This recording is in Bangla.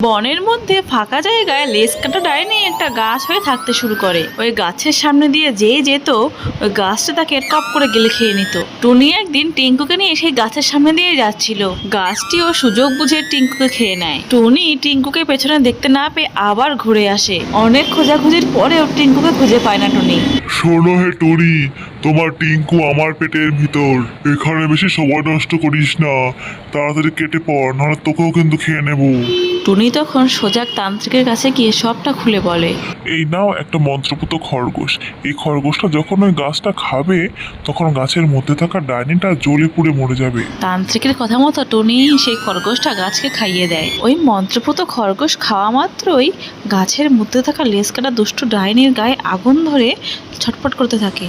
বনের মধ্যে ফাঁকা জায়গায় লেজ কাটা ডাইনি একটা গাছ হয়ে থাকতে শুরু করে। ওই গাছের সামনে দিয়ে যেই যেত ওই গাছটা তাকে টপ করে গিলে খেয়ে নিত। টুনি একদিন টিঙ্কুকে নিয়ে সেই গাছের সামনে দিয়ে যাচ্ছিল। গাছটিও সুযোগ বুঝে টিঙ্কুকে খেয়ে নেয়। টুনি টিঙ্কুকে পেছনে দেখতে না পেয়ে আবার ঘুরে আসে। অনেক খোঁজাখুঁজির পরেও টিঙ্কুকে খুঁজে পায় না টুনি। শোনো হে টুনি, তোমার টিঙ্কু আমার পেটের ভিতর। এখানে বেশি সময় নষ্ট করিস না, তাড়াতাড়ি কেটে পড়, নাহলে তোকেও কিন্তু খেয়ে নেবো। টুনি তখন সোজা তান্ত্রিকের কাছে গিয়ে সবটা খুলে বলে। এই নাও একটা মন্ত্রপুত খরগোশ। এই খরগোশটা যখন ওই গাছটা খাবে তখন গাছের মধ্যে থাকা ডাইনিটা জ্বলে পুড়ে মরে যাবে। তান্ত্রিকের কথা মতো টুনি সেই খরগোশটা গাছকে খাইয়ে দেয়। ওই মন্ত্রপুত খরগোশ খাওয়া মাত্রই গাছের মধ্যে থাকা লেজ কাটা দুষ্টু ডাইনির গায়ে আগুন ধরে ছটফট করতে থাকে।